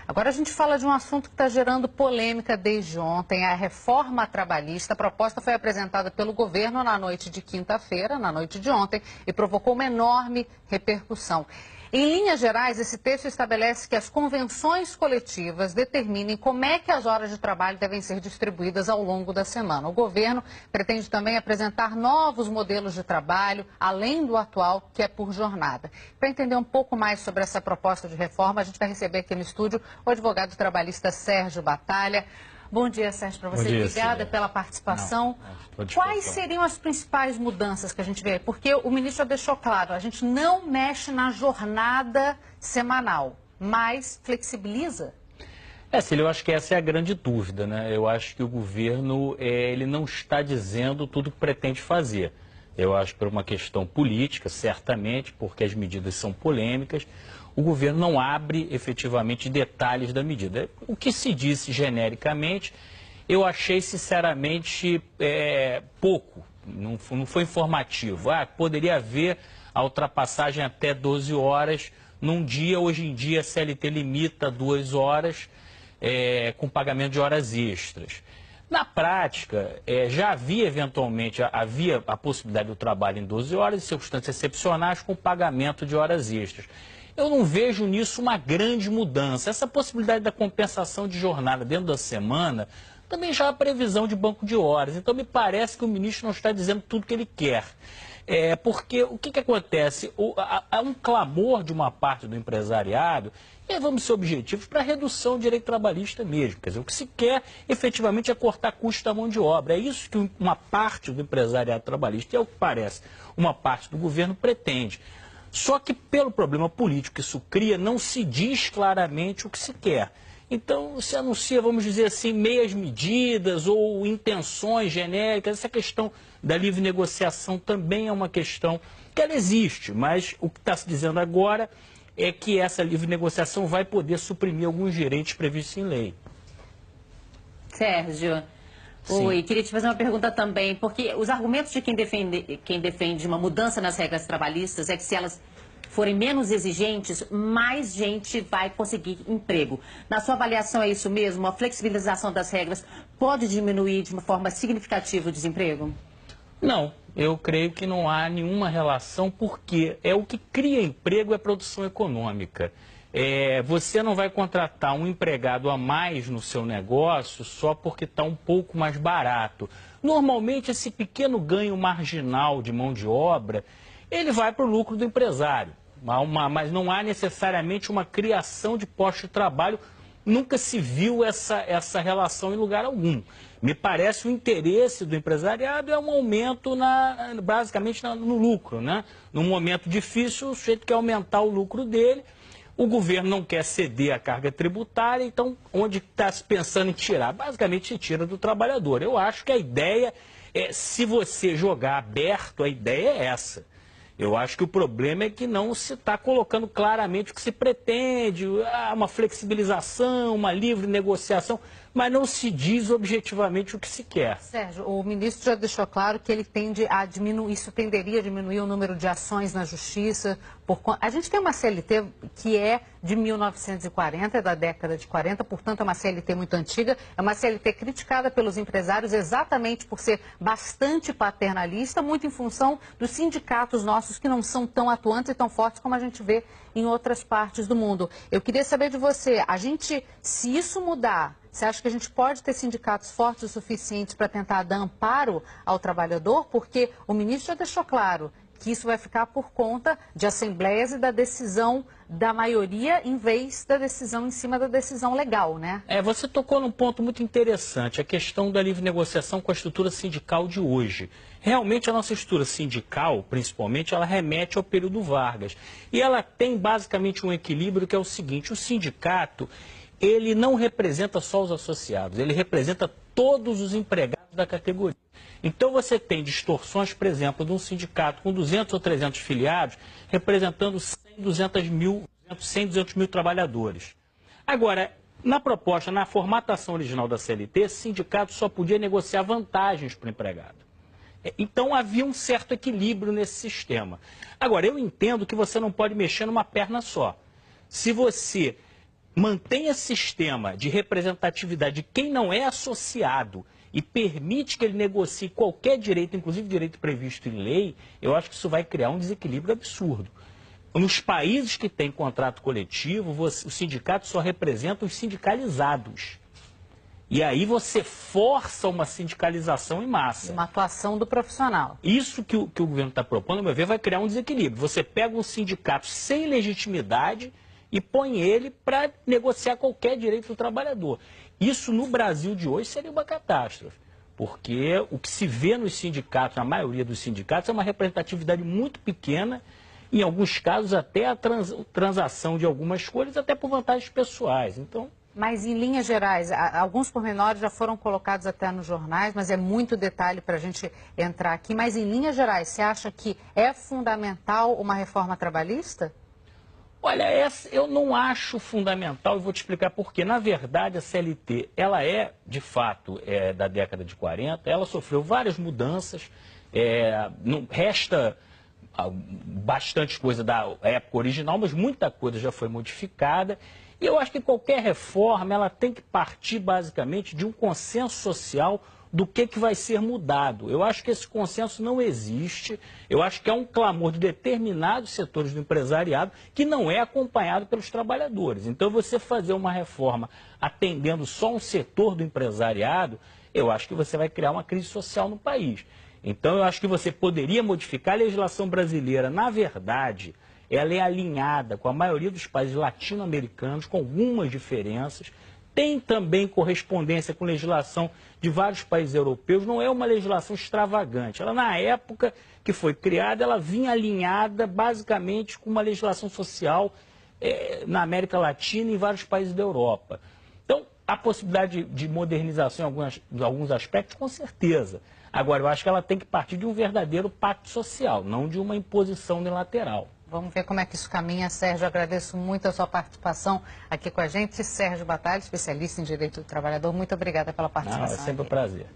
Agora a gente fala de um assunto que está gerando polêmica desde ontem, a reforma trabalhista. A proposta foi apresentada pelo governo na noite de quinta-feira, na noite de ontem, e provocou uma enorme repercussão. Em linhas gerais, esse texto estabelece que as convenções coletivas determinem como é que as horas de trabalho devem ser distribuídas ao longo da semana. O governo pretende também apresentar novos modelos de trabalho, além do atual, que é por jornada. Para entender um pouco mais sobre essa proposta de reforma, a gente vai receber aqui no estúdio o advogado trabalhista Sérgio Batalha. Bom dia, Sérgio, para você. Bom dia, obrigada Cília. pela participação. Não, Quais seriam as principais mudanças que a gente vê? Porque o ministro já deixou claro, a gente não mexe na jornada semanal, mas flexibiliza? Cília, eu acho que essa é a grande dúvida, né? Eu acho que o governo ele não está dizendo tudo o que pretende fazer. Eu acho que por uma questão política, certamente, porque as medidas são polêmicas, o governo não abre efetivamente detalhes da medida. O que se disse genericamente, eu achei sinceramente pouco, não foi informativo. Poderia haver a ultrapassagem até 12 horas num dia. Hoje em dia a CLT limita 2 horas com pagamento de horas extras. Na prática, já havia eventualmente a possibilidade do trabalho em 12 horas, em circunstâncias excepcionais, com pagamento de horas extras. Eu não vejo nisso uma grande mudança. Essa possibilidade da compensação de jornada dentro da semana também já há previsão de banco de horas. Então, me parece que o ministro não está dizendo tudo o que ele quer. Porque o que acontece? Há um clamor de uma parte do empresariado, e vamos ser objetivos, para a redução do direito trabalhista mesmo. Quer dizer, o que se quer efetivamente é cortar custo da mão de obra. É isso que uma parte do empresariado trabalhista, e é o que parece, uma parte do governo pretende. Só que pelo problema político que isso cria, não se diz claramente o que se quer. Então, se anuncia, vamos dizer assim, meias medidas ou intenções genéricas. Essa questão da livre negociação também é uma questão que ela existe, mas o que está se dizendo agora é que essa livre negociação vai poder suprimir alguns direitos previstos em lei. Sérgio, oi, queria te fazer uma pergunta também, porque os argumentos de quem defende uma mudança nas regras trabalhistas é que se elas forem menos exigentes, mais gente vai conseguir emprego. Na sua avaliação é isso mesmo? A flexibilização das regras pode diminuir de uma forma significativa o desemprego? Não, eu creio que não há nenhuma relação, porque o que cria emprego é produção econômica. Você não vai contratar um empregado a mais no seu negócio só porque está um pouco mais barato. Normalmente, esse pequeno ganho marginal de mão de obra, ele vai para o lucro do empresário. Mas não há necessariamente uma criação de postos de trabalho. Nunca se viu essa relação em lugar algum. Me parece o interesse do empresariado é um aumento basicamente no lucro, né? Num momento difícil, o sujeito quer aumentar o lucro dele. O governo não quer ceder a carga tributária, então onde está se pensando em tirar? Basicamente se tira do trabalhador. Eu acho que a ideia se você jogar aberto, a ideia é essa. Eu acho que o problema é que não se está colocando claramente o que se pretende, uma flexibilização, uma livre negociação, mas não se diz objetivamente o que se quer. Sérgio, o ministro já deixou claro que ele tende a diminuir, isso tenderia a diminuir o número de ações na justiça. A gente tem uma CLT que é de 1940, é da década de 40, portanto é uma CLT muito antiga, é uma CLT criticada pelos empresários exatamente por ser bastante paternalista, muito em função dos sindicatos nossos que não são tão atuantes e tão fortes como a gente vê em outras partes do mundo. Eu queria saber de você, se isso mudar, você acha que a gente pode ter sindicatos fortes o suficiente para tentar dar amparo ao trabalhador? Porque o ministro já deixou claro que isso vai ficar por conta de assembleias e da decisão da maioria em vez da decisão em cima da decisão legal, né? Você tocou num ponto muito interessante, a questão da livre negociação com a estrutura sindical de hoje. Realmente a nossa estrutura sindical, principalmente, ela remete ao período Vargas. E ela tem basicamente um equilíbrio que é o seguinte, o sindicato, ele não representa só os associados, ele representa todos os empregados da categoria. Então você tem distorções, por exemplo, de um sindicato com 200 ou 300 filiados, representando 100, 200 mil trabalhadores. Agora, na proposta, na formatação original da CLT, esse sindicato só podia negociar vantagens para o empregado. Então havia um certo equilíbrio nesse sistema. Agora, eu entendo que você não pode mexer numa perna só. Se você mantém esse sistema de representatividade de quem não é associado e permite que ele negocie qualquer direito, inclusive direito previsto em lei, eu acho que isso vai criar um desequilíbrio absurdo. Nos países que têm contrato coletivo, os sindicatos só representam os sindicalizados. E aí você força uma sindicalização em massa. Uma atuação do profissional. Isso que o governo está propondo, a meu ver, vai criar um desequilíbrio. Você pega um sindicato sem legitimidade e põe ele para negociar qualquer direito do trabalhador. Isso no Brasil de hoje seria uma catástrofe, porque o que se vê nos sindicatos, na maioria dos sindicatos, é uma representatividade muito pequena, em alguns casos até a transação de algumas coisas, até por vantagens pessoais. Então, mas, em linhas gerais, alguns pormenores já foram colocados até nos jornais, mas é muito detalhe para a gente entrar aqui. Mas, em linhas gerais, você acha que é fundamental uma reforma trabalhista? Olha, eu não acho fundamental e vou te explicar por quê. Na verdade, a CLT, ela é, de fato, da década de 40, ela sofreu várias mudanças, não resta bastante coisa da época original, mas muita coisa já foi modificada. E eu acho que qualquer reforma, ela tem que partir basicamente de um consenso social do que vai ser mudado. Eu acho que esse consenso não existe, eu acho que é um clamor de determinados setores do empresariado que não é acompanhado pelos trabalhadores. Então, você fazer uma reforma atendendo só um setor do empresariado, eu acho que você vai criar uma crise social no país. Então, eu acho que você poderia modificar a legislação brasileira, na verdade, ela é alinhada com a maioria dos países latino-americanos, com algumas diferenças, tem também correspondência com legislação de vários países europeus, não é uma legislação extravagante. Ela, na época que foi criada, ela vinha alinhada basicamente com uma legislação social na América Latina e em vários países da Europa. Então, a possibilidade de modernização em alguns aspectos, com certeza. Agora, eu acho que ela tem que partir de um verdadeiro pacto social, não de uma imposição unilateral. Vamos ver como é que isso caminha. Sérgio, agradeço muito a sua participação aqui com a gente. Sérgio Batalha, especialista em Direito do Trabalhador, muito obrigada pela participação. Não, é sempre um prazer.